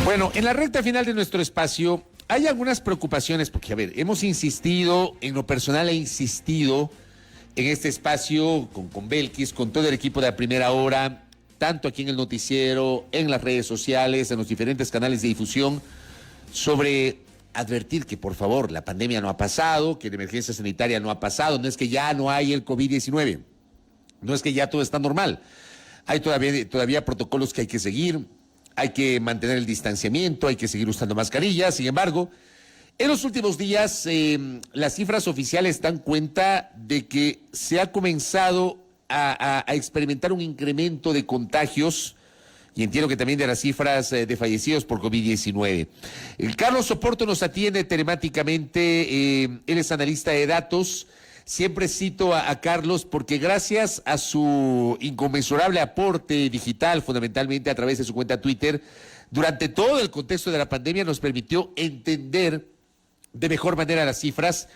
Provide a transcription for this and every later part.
Bueno, en la recta final de nuestro espacio hay algunas preocupaciones, porque, a ver, hemos insistido, en lo personal he insistido en este espacio con Belkis, con todo el equipo de la primera hora, tanto aquí en el noticiero, en las redes sociales, en los diferentes canales de difusión, sobre advertir que, por favor, la pandemia no ha pasado, que la emergencia sanitaria no ha pasado, no es que ya no hay el COVID-19, no es que ya todo está normal. Hay todavía protocolos que hay que seguir, hay que mantener el distanciamiento, hay que seguir usando mascarillas. Sin embargo, en los últimos días las cifras oficiales dan cuenta de que se ha comenzado a experimentar un incremento de contagios y entiendo que también de las cifras de fallecidos por COVID-19. Carlos Soporto nos atiende telemáticamente, él es analista de datos. Siempre cito a Carlos porque gracias a su inconmensurable aporte digital, fundamentalmente a través de su cuenta Twitter, durante todo el contexto de la pandemia nos permitió entender de mejor manera las cifras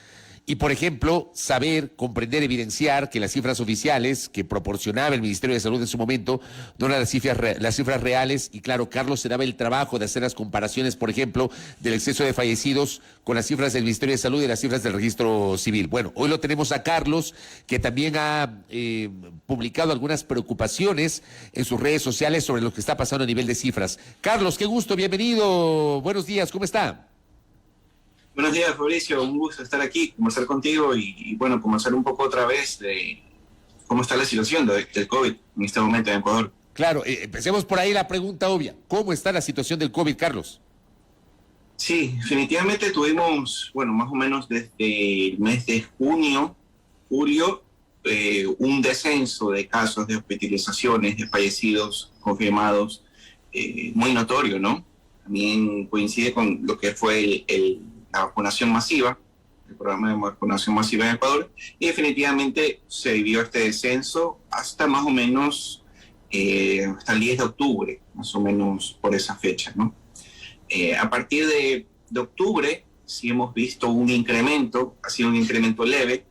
y, por ejemplo, saber, comprender, evidenciar que las cifras oficiales que proporcionaba el Ministerio de Salud en su momento no eran las cifras reales. Y claro, Carlos se daba el trabajo de hacer las comparaciones, por ejemplo, del exceso de fallecidos con las cifras del Ministerio de Salud y las cifras del Registro Civil. Bueno, hoy lo tenemos a Carlos, que también ha publicado algunas preocupaciones en sus redes sociales sobre lo que está pasando a nivel de cifras. Carlos, qué gusto, bienvenido, buenos días, ¿cómo está? Buenos días, Fabricio, un gusto estar aquí, conversar contigo y bueno, conversar un poco otra vez de cómo está la situación del COVID en este momento en Ecuador. Claro, empecemos por ahí la pregunta obvia. ¿Cómo está la situación del COVID, Carlos? Sí, definitivamente tuvimos, bueno, más o menos desde el mes de julio, un descenso de casos de hospitalizaciones, de fallecidos confirmados, muy notorio, ¿no? También coincide con lo que fue la vacunación masiva, el programa de vacunación masiva en Ecuador, y definitivamente se vivió este descenso hasta más o menos, hasta el 10 de octubre, más o menos por esa fecha, ¿no? A partir de octubre sí hemos visto un incremento, ha sido un incremento leve,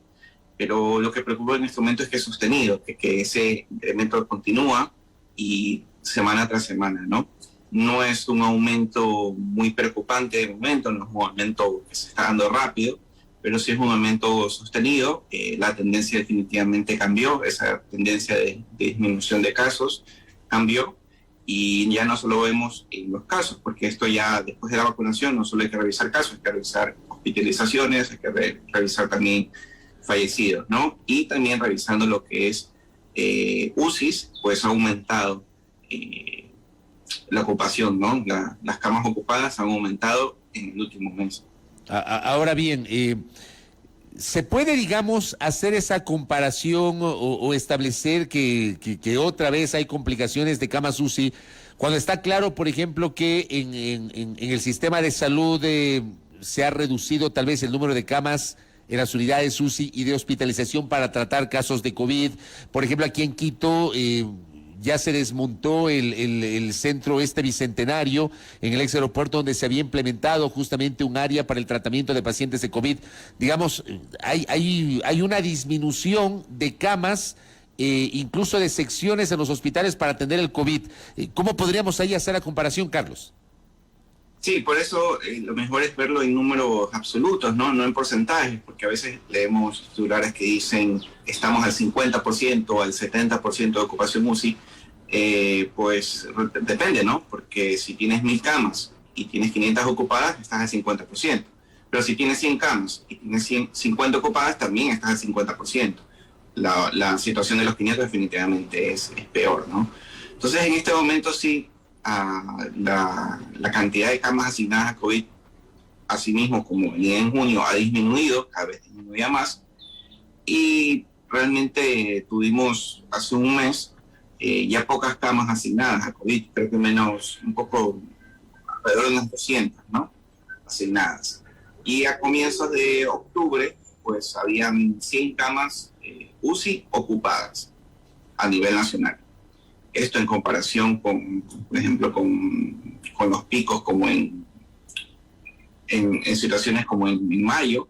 pero lo que preocupa en este momento es que es sostenido, que ese incremento continúa y semana tras semana, ¿no? No es un aumento muy preocupante de momento, no es un aumento que se está dando rápido, pero sí es un aumento sostenido. La tendencia definitivamente cambió, esa tendencia de disminución de casos cambió y ya no solo vemos en los casos, porque esto ya después de la vacunación no solo hay que revisar casos, hay que revisar hospitalizaciones, hay que revisar también fallecidos, ¿no? Y también revisando lo que es UCIs, pues ha aumentado la ocupación, ¿no? Las camas ocupadas han aumentado en el último mes. Ahora bien, ¿se puede, digamos, hacer esa comparación o establecer que otra vez hay complicaciones de camas UCI cuando está claro, por ejemplo, que en el sistema de salud se ha reducido tal vez el número de camas en las unidades UCI y de hospitalización para tratar casos de COVID? Por ejemplo, aquí en Quito ya se desmontó el centro bicentenario en el ex aeropuerto donde se había implementado justamente un área para el tratamiento de pacientes de COVID. Digamos, hay una disminución de camas, incluso de secciones en los hospitales para atender el COVID. ¿Cómo podríamos ahí hacer la comparación, Carlos? Sí, por eso lo mejor es verlo en números absolutos, no en porcentajes, porque a veces leemos titulares que dicen estamos al 50%, al 70% de ocupación UCI, pues depende, ¿no? Porque si tienes 1000 camas y tienes 500 ocupadas, estás al 50%. Pero si tienes 100 camas y tienes 50 ocupadas, también estás al 50%. La situación de los 500 definitivamente es peor, ¿no? Entonces, en este momento sí, la cantidad de camas asignadas a COVID, asimismo como venía en junio, ha disminuido, cada vez disminuía más, y realmente tuvimos hace un mes ya pocas camas asignadas a COVID, creo que menos, un poco, alrededor de unas 200, ¿no? Asignadas. Y a comienzos de octubre, pues habían 100 camas UCI ocupadas a nivel nacional. Esto en comparación con, por ejemplo, con los picos como en situaciones como en mayo,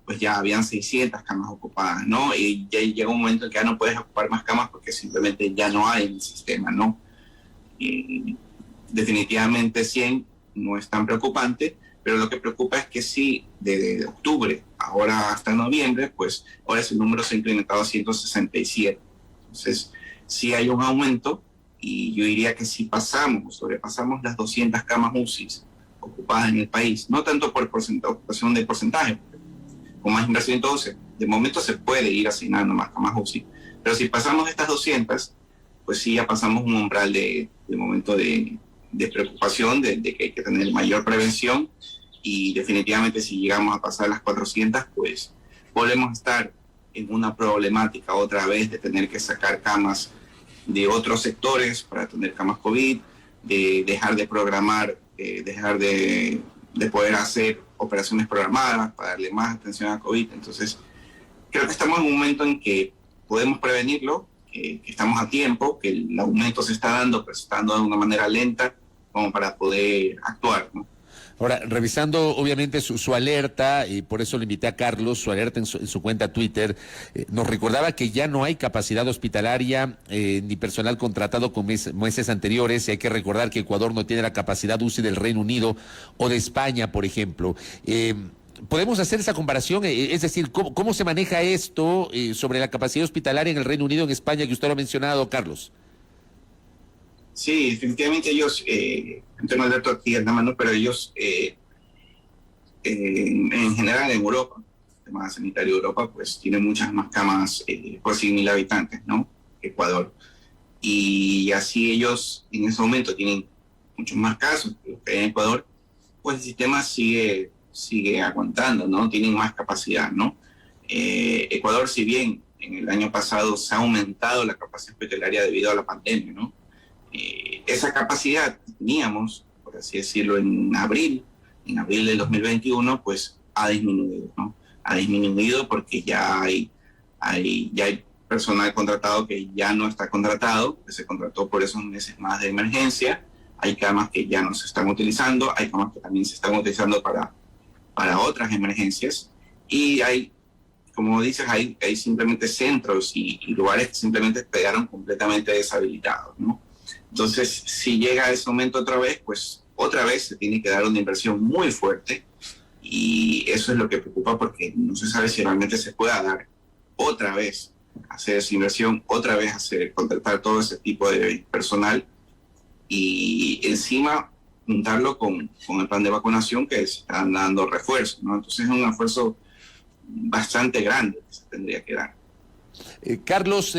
pues ya habían 600 camas ocupadas, ¿no? Y ya llega un momento en que ya no puedes ocupar más camas porque simplemente ya no hay en el sistema, ¿no? Y definitivamente 100 no es tan preocupante, pero lo que preocupa es que sí, de octubre ahora hasta noviembre, pues ahora ese número se ha incrementado a 167. Entonces, sí hay un aumento, y yo diría que si sobrepasamos las 200 camas UCI ocupadas en el país, no tanto por ocupación de porcentaje, con más inversión entonces, de momento se puede ir asignando más camas UCI, pero si pasamos estas 200, pues sí ya pasamos un umbral de momento de preocupación, de que hay que tener mayor prevención, y definitivamente si llegamos a pasar las 400, pues volvemos a estar en una problemática otra vez de tener que sacar camas de otros sectores para tener camas COVID, de dejar de programar, dejar de poder hacer operaciones programadas para darle más atención a COVID. Entonces, creo que estamos en un momento en que podemos prevenirlo, que estamos a tiempo, que el aumento se está dando, pero se está dando de una manera lenta como para poder actuar, ¿no? Ahora, revisando obviamente su alerta, y por eso le invité a Carlos, su alerta en su cuenta Twitter, nos recordaba que ya no hay capacidad hospitalaria ni personal contratado con meses anteriores, y hay que recordar que Ecuador no tiene la capacidad UCI del Reino Unido o de España, por ejemplo. ¿Podemos hacer esa comparación? Es decir, ¿cómo se maneja esto sobre la capacidad hospitalaria en el Reino Unido, en España, que usted lo ha mencionado, Carlos? Sí, definitivamente ellos, no tengo el dato aquí en la mano, pero ellos, en general en Europa, el sistema sanitario de Europa, pues tiene muchas más camas por 100.000 habitantes, ¿no? Ecuador. Y así ellos en ese momento tienen muchos más casos que los que hay en Ecuador, pues el sistema sigue aguantando, ¿no? Tienen más capacidad, ¿no? Ecuador, si bien en el año pasado se ha aumentado la capacidad hospitalaria debido a la pandemia, ¿no? Esa capacidad que teníamos, por así decirlo, en abril del 2021, pues ha disminuido, ¿no? Ha disminuido porque ya hay personal contratado que ya no está contratado, que se contrató por esos meses más de emergencia. Hay camas que ya no se están utilizando, hay camas que también se están utilizando para otras emergencias, y hay, como dices, hay simplemente centros y lugares que simplemente quedaron completamente deshabilitados, ¿no? Entonces, si llega a ese momento otra vez, pues otra vez se tiene que dar una inversión muy fuerte, y eso es lo que preocupa, porque no se sabe si realmente se pueda dar otra vez, hacer esa inversión, otra vez contratar todo ese tipo de personal, y encima juntarlo con el plan de vacunación que se están dando refuerzos, ¿no? Entonces es un esfuerzo bastante grande que se tendría que dar. Carlos,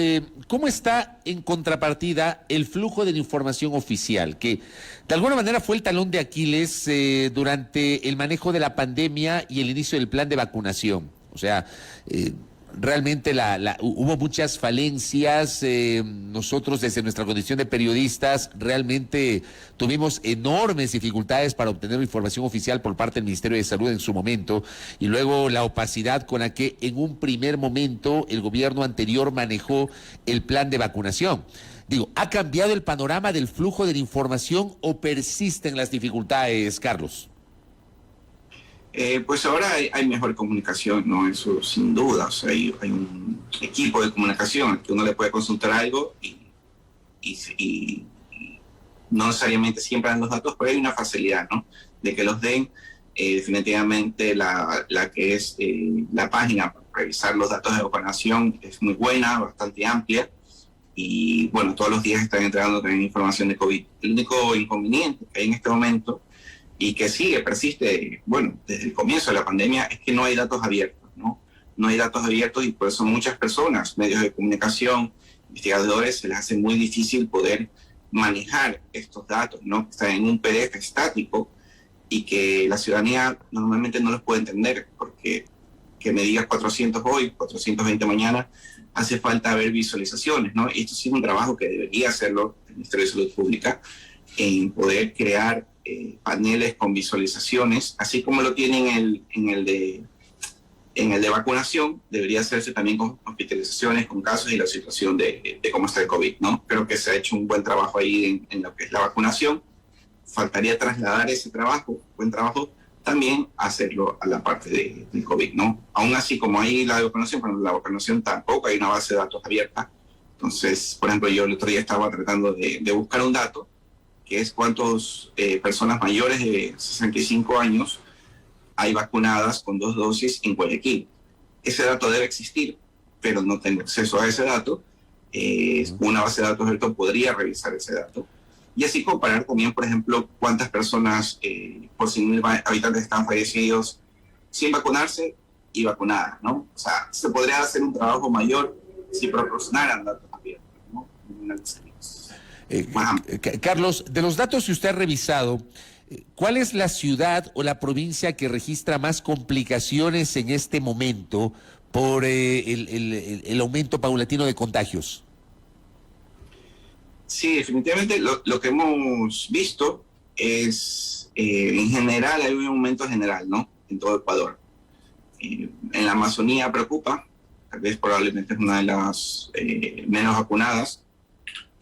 ¿cómo está en contrapartida el flujo de la información oficial, que de alguna manera fue el talón de Aquiles durante el manejo de la pandemia y el inicio del plan de vacunación? O sea, realmente hubo muchas falencias. Nosotros, desde nuestra condición de periodistas, realmente tuvimos enormes dificultades para obtener información oficial por parte del Ministerio de Salud en su momento, y luego la opacidad con la que en un primer momento el gobierno anterior manejó el plan de vacunación. Digo, ¿ha cambiado el panorama del flujo de la información o persisten las dificultades, Carlos? Pues ahora hay mejor comunicación, ¿no? Eso sin duda. O sea, hay un equipo de comunicación que uno le puede consultar algo y no necesariamente siempre dan los datos, pero hay una facilidad, ¿no? De que los den. Definitivamente la que es la página para revisar los datos de vacunación es muy buena, bastante amplia, y bueno, todos los días están entregando también información de COVID. El único inconveniente que hay en este momento, y que persiste, bueno, desde el comienzo de la pandemia, es que no hay datos abiertos, ¿no? No hay datos abiertos, y por eso muchas personas, medios de comunicación, investigadores, se les hace muy difícil poder manejar estos datos, ¿no? Que están en un PDF estático y que la ciudadanía normalmente no los puede entender, porque que me digas 400 hoy, 420 mañana, hace falta ver visualizaciones, ¿no? Y esto sí es un trabajo que debería hacerlo el Ministerio de Salud Pública, en poder crear paneles con visualizaciones, así como lo tienen en el de vacunación. Debería hacerse también con hospitalizaciones, con casos y la situación de cómo está el COVID, ¿no? Creo que se ha hecho un buen trabajo ahí en lo que es la vacunación. Faltaría trasladar ese trabajo, buen trabajo, también hacerlo a la parte del COVID, ¿no? Aún así, como hay la vacunación, cuando la vacunación tampoco hay una base de datos abierta. Entonces, por ejemplo, yo el otro día estaba tratando de buscar un dato que es cuántas personas mayores de 65 años hay vacunadas con 2 dosis en Guayaquil. Ese dato debe existir, pero no tengo acceso a ese dato. Una base de datos abierta podría revisar ese dato. Y así comparar también, por ejemplo, cuántas personas por 100.000 habitantes están fallecidos sin vacunarse y vacunadas, ¿no? O sea, se podría hacer un trabajo mayor si proporcionaran datos abiertos, ¿no? Carlos, de los datos que usted ha revisado, ¿cuál es la ciudad o la provincia que registra más complicaciones en este momento por el aumento paulatino de contagios? Sí, definitivamente lo que hemos visto es, en general, hay un aumento general, ¿no? En todo Ecuador. En la Amazonía preocupa, tal vez probablemente es una de las menos vacunadas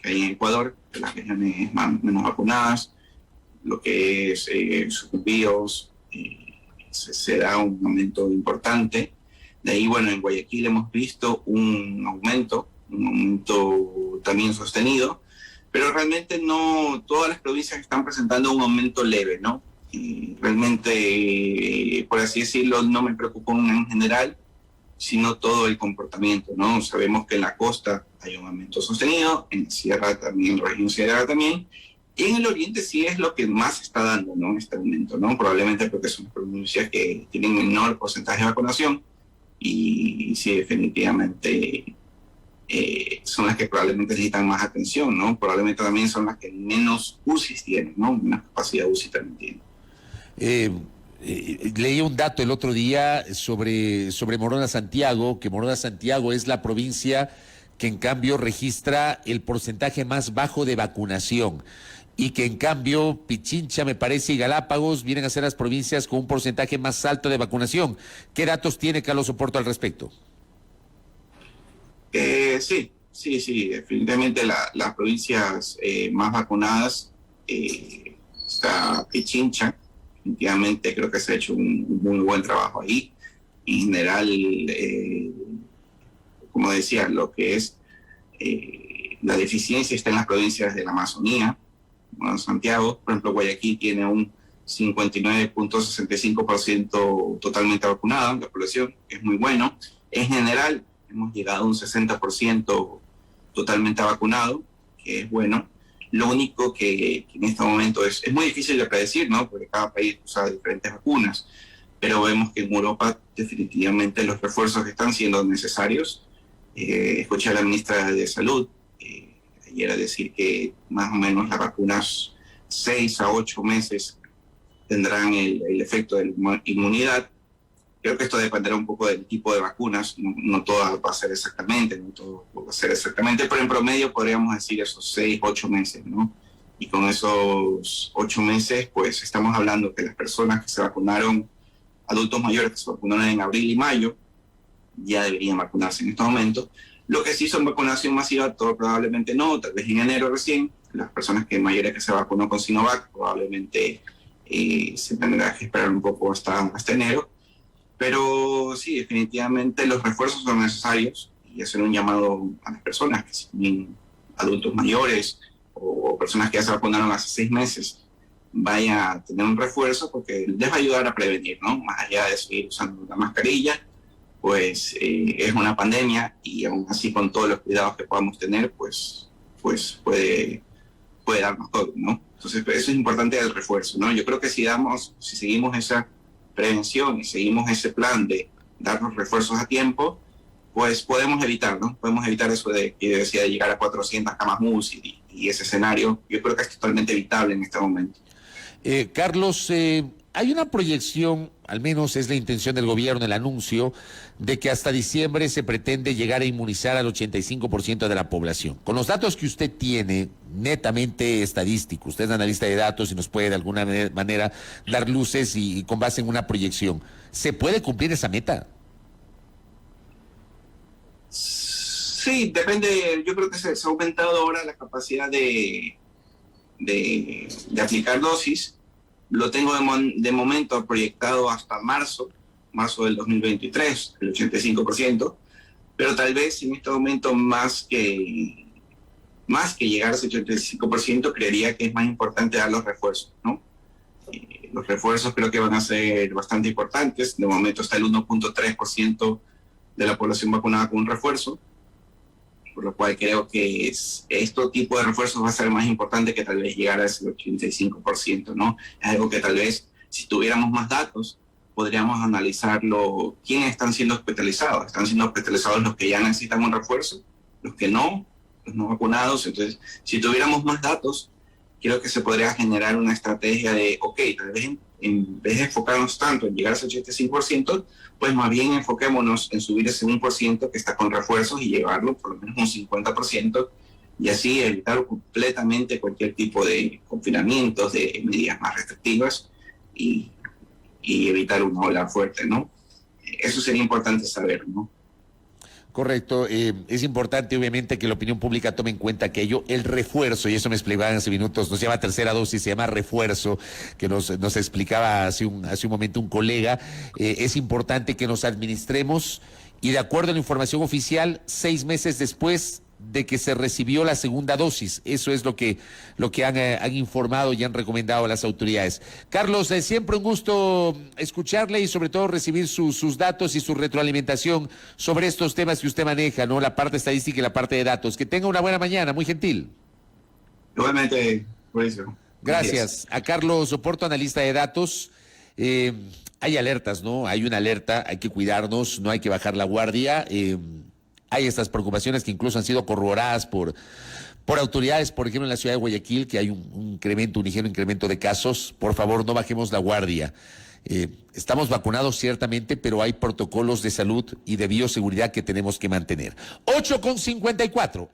que hay en Ecuador, de las regiones menos vacunadas. Lo que es Sucumbíos, se da un aumento importante. De ahí, bueno, en Guayaquil hemos visto un aumento también sostenido, pero realmente no todas las provincias están presentando un aumento leve, ¿no? Realmente, por así decirlo, no me preocupa en general, sino todo el comportamiento, ¿no? Sabemos que en la costa hay un aumento sostenido, en la sierra también, en la región sierra también, y en el oriente sí es lo que más está dando, ¿no? Este aumento, ¿no? Probablemente porque son provincias que tienen menor porcentaje de vacunación, y sí, definitivamente son las que probablemente necesitan más atención, ¿no? Probablemente también son las que menos UCIs tienen, ¿no? Menos capacidad UCI también tienen. Leí un dato el otro día sobre Morona Santiago, que Morona Santiago es la provincia que en cambio registra el porcentaje más bajo de vacunación y que en cambio Pichincha, me parece, y Galápagos vienen a ser las provincias con un porcentaje más alto de vacunación. ¿Qué datos tiene Carlos Oporto al respecto? Sí, definitivamente las provincias más vacunadas está Pichincha. Definitivamente creo que se ha hecho un muy buen trabajo ahí. En general, como decía, lo que es la deficiencia está en las provincias de la Amazonía. Bueno, Santiago, por ejemplo, Guayaquil tiene un 59.65% totalmente vacunado en la población, que es muy bueno. En general, hemos llegado a un 60% totalmente vacunado, que es bueno. Lo único que en este momento es muy difícil de predecir, ¿no? Porque cada país usa diferentes vacunas, pero vemos que en Europa definitivamente los refuerzos están siendo necesarios. Escuché a la ministra de Salud ayer a decir que más o menos las vacunas 6 a 8 meses tendrán el efecto de la inmunidad. Creo que esto dependerá un poco del tipo de vacunas, no todo va a ser exactamente, pero en promedio podríamos decir esos 6, 8 meses, ¿no? Y con esos 8 meses, pues estamos hablando que las personas que se vacunaron, adultos mayores que se vacunaron en abril y mayo, ya deberían vacunarse en este momento. Lo que sí son vacunación masiva, todo probablemente no, tal vez en enero recién. Las personas que mayores que se vacunó con Sinovac probablemente se tendrá que esperar un poco hasta enero. Pero sí, definitivamente los refuerzos son necesarios y hacer un llamado a las personas que son adultos mayores o personas que ya se vacunaron hace 6 meses, vaya a tener un refuerzo porque les va a ayudar a prevenir, ¿no? Más allá de seguir usando la mascarilla, pues es una pandemia y aún así con todos los cuidados que podamos tener, pues puede darnos todo, ¿no? Entonces eso es importante del refuerzo, ¿no? Yo creo que si seguimos esa prevención y seguimos ese plan de dar los refuerzos a tiempo, pues podemos evitar, ¿no? Podemos evitar eso de que decía de llegar a 400 camas UCI y ese escenario. Yo creo que es totalmente evitable en este momento. Carlos, hay una proyección, al menos es la intención del gobierno, el anuncio, de que hasta diciembre se pretende llegar a inmunizar al 85% de la población. Con los datos que usted tiene, netamente estadísticos, usted es analista de datos y nos puede de alguna manera dar luces y con base en una proyección, ¿se puede cumplir esa meta? Sí, depende. Yo creo que se ha aumentado ahora la capacidad de aplicar dosis. Lo tengo de momento proyectado hasta marzo del 2023, el 85%, pero tal vez en este momento más que más que llegar a ese 85%, creería que es más importante dar los refuerzos, ¿no? Los refuerzos creo que van a ser bastante importantes. De momento está el 1.3% de la población vacunada con un refuerzo, por lo cual creo que este tipo de refuerzos va a ser más importante que tal vez llegar a ese 85%, ¿no? Es algo que tal vez, si tuviéramos más datos, podríamos analizarlo. ¿Quiénes están siendo hospitalizados? ¿Están siendo hospitalizados los que ya necesitan un refuerzo? ¿Los que no? ¿Los no vacunados? Entonces, si tuviéramos más datos, creo que se podría generar una estrategia de, ok, tal vez en vez de enfocarnos tanto en llegar a ese 85%, pues más bien enfoquémonos en subir ese 1% que está con refuerzos y llevarlo por lo menos un 50%, y así evitar completamente cualquier tipo de confinamientos, de medidas más restrictivas y evitar una ola fuerte, ¿no? Eso sería importante saber, ¿no? Correcto, es importante obviamente que la opinión pública tome en cuenta aquello, el refuerzo, y eso me explicaban hace minutos, no se llama tercera dosis, se llama refuerzo, que nos explicaba hace un momento un colega. Es importante que nos administremos y de acuerdo a la información oficial, 6 meses después de que se recibió la segunda dosis. Eso es lo que han informado y han recomendado a las autoridades. Carlos, siempre un gusto escucharle y sobre todo recibir sus datos y su retroalimentación sobre estos temas que usted maneja, ¿no? La parte estadística y la parte de datos. Que tenga una buena mañana, muy gentil. Igualmente, por eso. Gracias. A Carlos Oporto, analista de datos. Hay alertas, ¿no? Hay una alerta, hay que cuidarnos, no hay que bajar la guardia. Hay estas preocupaciones que incluso han sido corroboradas por autoridades, por ejemplo, en la ciudad de Guayaquil, que hay un ligero incremento de casos. Por favor, no bajemos la guardia. Estamos vacunados ciertamente, pero hay protocolos de salud y de bioseguridad que tenemos que mantener. 8:54.